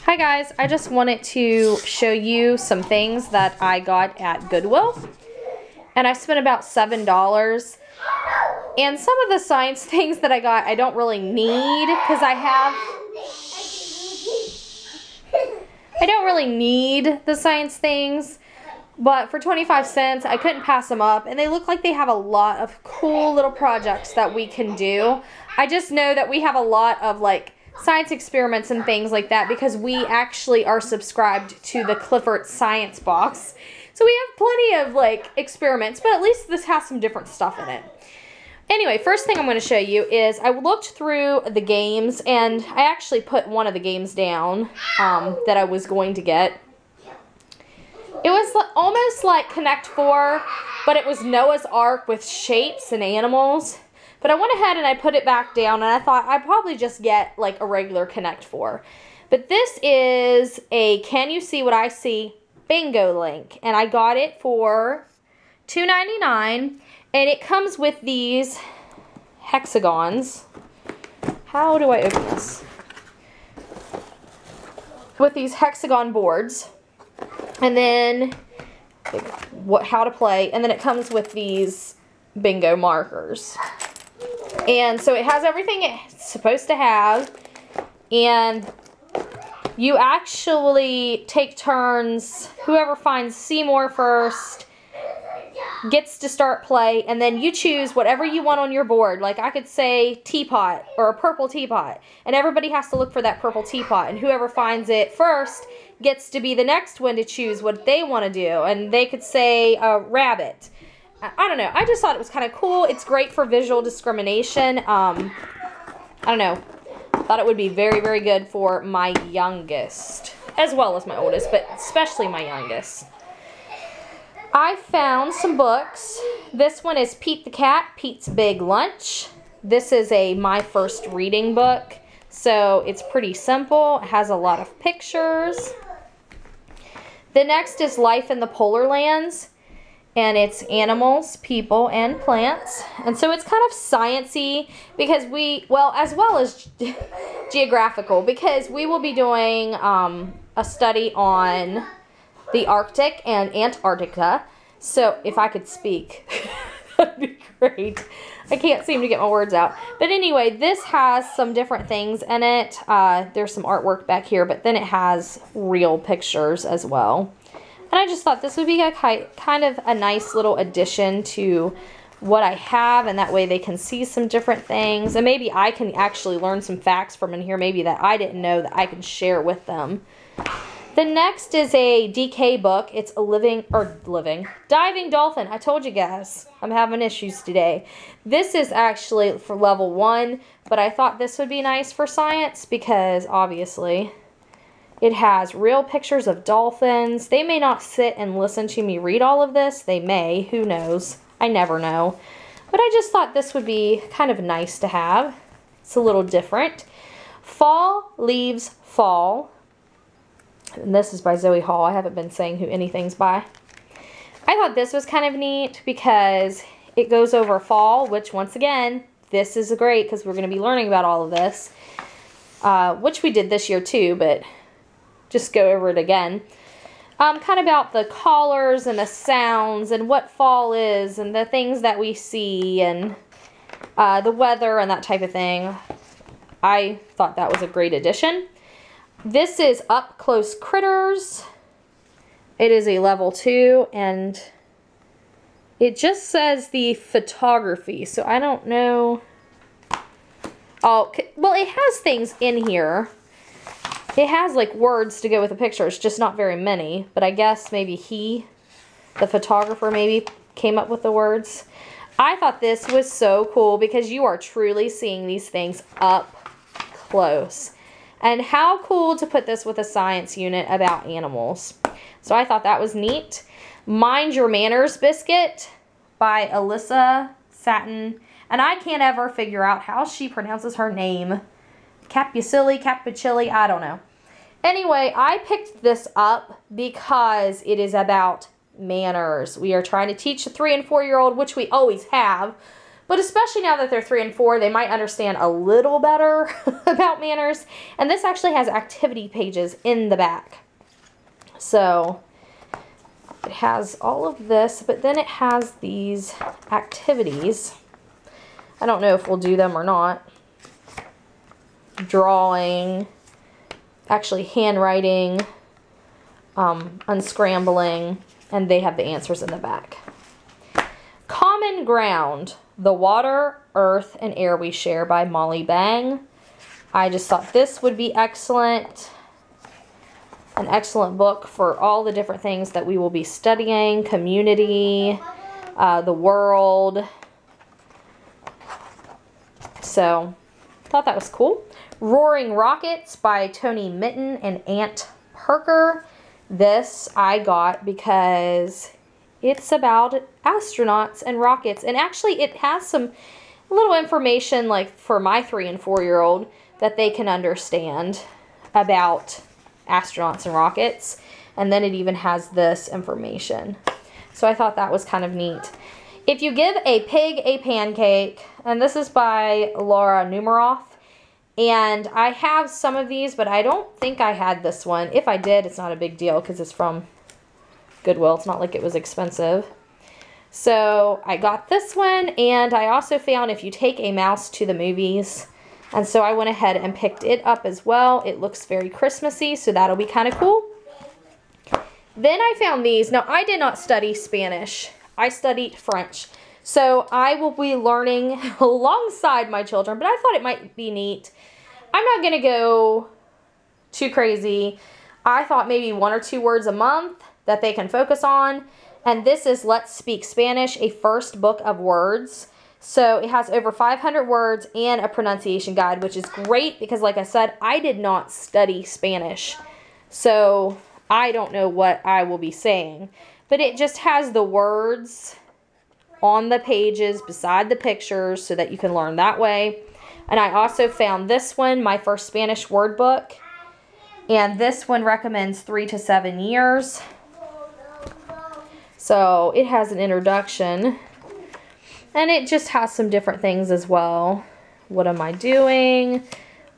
Hi guys, I just wanted to show you some things that I got at Goodwill. And I spent about $7. And some of the science things that I got I don't really need because I don't really need the science things. But for 25 cents, I couldn't pass them up. And they look like they have a lot of cool little projects that we can do. I just know that we have a lot of like science experiments and things like that because we actually are subscribed to the Clifford Science Box. So we have plenty of like experiments, but at least this has some different stuff in it. Anyway, first thing I'm going to show you is I looked through the games and I actually put one of the games down that I was going to get. It was almost like Connect 4, but it was Noah's Ark with shapes and animals. But I went ahead and I put it back down and I thought I'd probably just get like a regular Connect 4. But this is a Can You See What I See bingo link. And I got it for $2.99. And it comes with these hexagons. How do I open this? With these hexagon boards. And then how to play. And then it comes with these bingo markers. And so it has everything it's supposed to have. And you actually take turns. Whoever finds Seymour first gets to start play, and then you choose whatever you want on your board. Like I could say teapot or a purple teapot, and everybody has to look for that purple teapot, and whoever finds it first gets to be the next one to choose what they want to do. And they could say a rabbit. I don't know. I just thought it was kind of cool. It's great for visual discrimination. I don't know. I thought it would be very, very good for my youngest, as well as my oldest, but especially my youngest. I found some books. This one is Pete the Cat, Pete's Big Lunch. This is a My First Reading book. So it's pretty simple. It has a lot of pictures. The next is Life in the Polar Lands. And it's animals, people, and plants. And so it's kind of science-y because as well as geographical, because we will be doing a study on the Arctic and Antarctica. So if I could speak, that'd be great. I can't seem to get my words out. But anyway, this has some different things in it. There's some artwork back here, but then it has real pictures as well. And I just thought this would be a kind of a nice little addition to what I have, and that way they can see some different things. And maybe I can actually learn some facts from in here, maybe that I didn't know that I can share with them. The next is a DK book. It's a diving dolphin. I told you guys, I'm having issues today. This is actually for level 1, but I thought this would be nice for science because obviously it has real pictures of dolphins. They may not sit and listen to me read all of this. They may. Who knows? I never know. But I just thought this would be kind of nice to have. It's a little different. Fall Leaves Fall. And this is by Zoe Hall. I haven't been saying who anything's by. I thought this was kind of neat because it goes over fall, which once again, this is great because we're going to be learning about all of this. Which we did this year too, but just go over it again. Kind of about the colors and the sounds and what fall is and the things that we see and the weather and that type of thing. I thought that was a great addition. This is Up Close Critters. It is a level 2 and it just says the photography, so I don't know. Oh, well, it has things in here. It has like words to go with the pictures, just not very many. But I guess maybe the photographer maybe came up with the words. I thought this was so cool because you are truly seeing these things up close. And how cool to put this with a science unit about animals. So I thought that was neat. Mind Your Manners Biscuit by Alyssa Satin. And I can't ever figure out how she pronounces her name. Capuchilli, I don't know. Anyway, I picked this up because it is about manners. We are trying to teach a 3- and 4-year-old, which we always have, But especially now that they're 3 and 4, they might understand a little better about manners. And this actually has activity pages in the back. So it has all of this, but then it has these activities. I don't know if we'll do them or not. Drawing, actually handwriting, unscrambling, and they have the answers in the back. Common Ground, The Water, Earth, and Air We Share by Molly Bang. I just thought this would be excellent. An excellent book for all the different things that we will be studying. Community, the world. So, thought that was cool. Roaring Rockets by Tony Mitten and Ant Parker. This I got because it's about astronauts and rockets. And actually it has some little information like for my 3 and 4-year-old that they can understand about astronauts and rockets. And then it even has this information. So I thought that was kind of neat. If You Give a Pig a Pancake, and this is by Laura Numeroff. And I have some of these, but I don't think I had this one. If I did, it's not a big deal because it's from Goodwill. It's not like it was expensive. So I got this one, and I also found If You Take a Mouse to the Movies. And so I went ahead and picked it up as well. It looks very Christmassy, so that'll be kind of cool. Then I found these. Now, I did not study Spanish. I studied French. So I will be learning alongside my children, but I thought it might be neat. I'm not going to go too crazy. I thought maybe 1 or 2 words a month that they can focus on. And this is Let's Speak Spanish, a first book of words. So it has over 500 words and a pronunciation guide, which is great because, like I said, I did not study Spanish. So I don't know what I will be saying. But it just has the words on the pages beside the pictures so that you can learn that way. And I also found this one, My First Spanish Word Book. And this one recommends 3 to 7 years. So it has an introduction. And it just has some different things as well. What am I doing?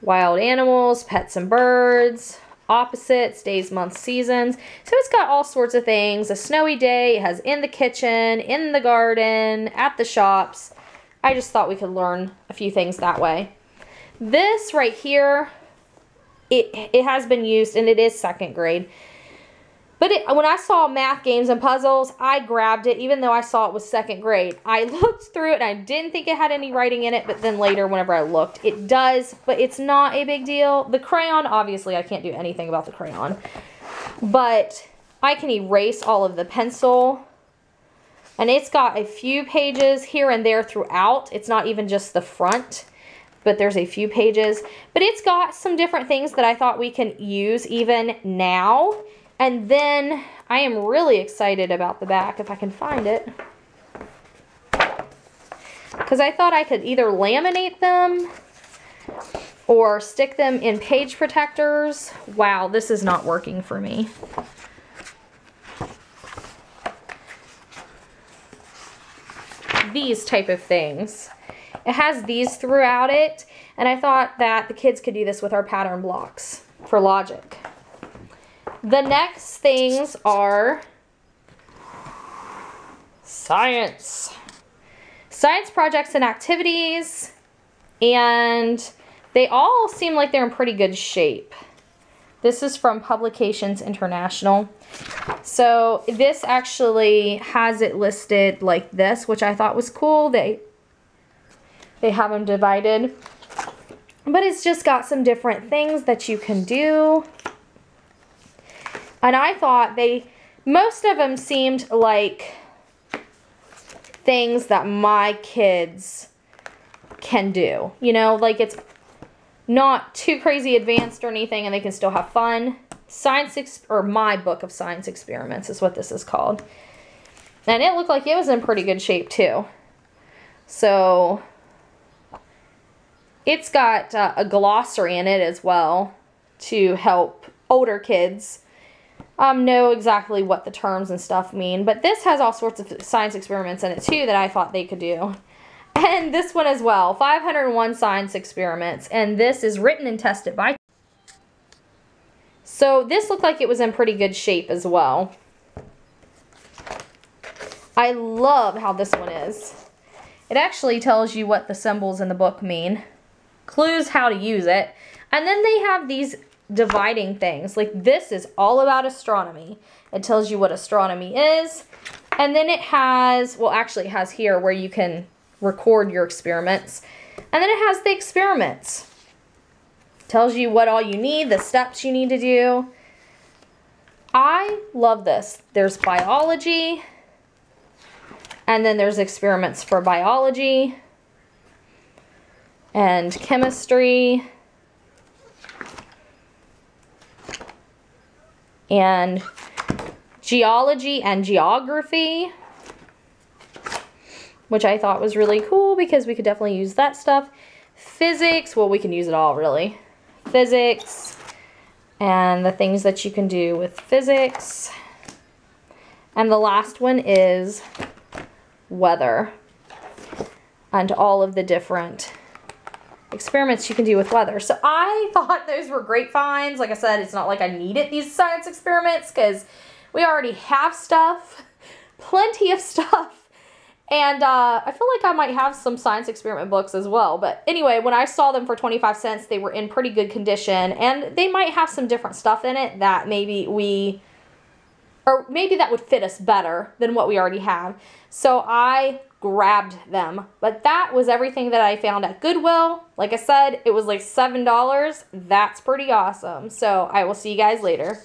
Wild animals, pets and birds, opposites, days, months, seasons. So it's got all sorts of things. A snowy day. It has in the kitchen, in the garden, at the shops. I just thought we could learn a few things that way. This right here, it has been used, and it is 2nd grade. But when I saw math, games, and puzzles, I grabbed it, even though I saw it was 2nd grade. I looked through it, and I didn't think it had any writing in it, but then later, whenever I looked, it does, but it's not a big deal. The crayon, obviously, I can't do anything about the crayon, but I can erase all of the pencil, and it's got a few pages here and there throughout. It's not even just the front, but there's a few pages, but it's got some different things that I thought we can use even now. And then I am really excited about the back, if I can find it. Because I thought I could either laminate them or stick them in page protectors. Wow, this is not working for me. These type of things. It has these throughout it. And I thought that the kids could do this with our pattern blocks for logic. The next things are science. Science projects and activities. And they all seem like they're in pretty good shape. This is from Publications International. So this actually has it listed like this, which I thought was cool. They have them divided. But it's just got some different things that you can do. And I thought most of them seemed like things that my kids can do. You know, like it's not too crazy advanced or anything, and they can still have fun. My book of science experiments is what this is called. And it looked like it was in pretty good shape too. So it's got a glossary in it as well to help older kids know exactly what the terms and stuff mean. But this has all sorts of science experiments in it too that I thought they could do. And this one as well, 501 science experiments. And this is written and tested by. So this looked like it was in pretty good shape as well. I love how this one is. It actually tells you what the symbols in the book mean. Clues how to use it. And then they have these dividing things. Like this is all about astronomy. It tells you what astronomy is. And then it has, well actually it has here where you can record your experiments. And then it has the experiments. Tells you what all you need, the steps you need to do. I love this. There's biology. And then there's experiments for biology and chemistry and geology and geography, which I thought was really cool because we could definitely use that stuff. Physics, well, we can use it all really. Physics and the things that you can do with physics. And the last one is weather and all of the different experiments you can do with weather. So I thought those were great finds. Like I said, it's not like I needed these science experiments because we already have stuff, plenty of stuff. And I feel like I might have some science experiment books as well. But anyway, when I saw them for 25 cents, they were in pretty good condition. And they might have some different stuff in it that maybe that would fit us better than what we already have. So I grabbed them. But that was everything that I found at Goodwill. Like I said, it was like $7. That's pretty awesome. So I will see you guys later.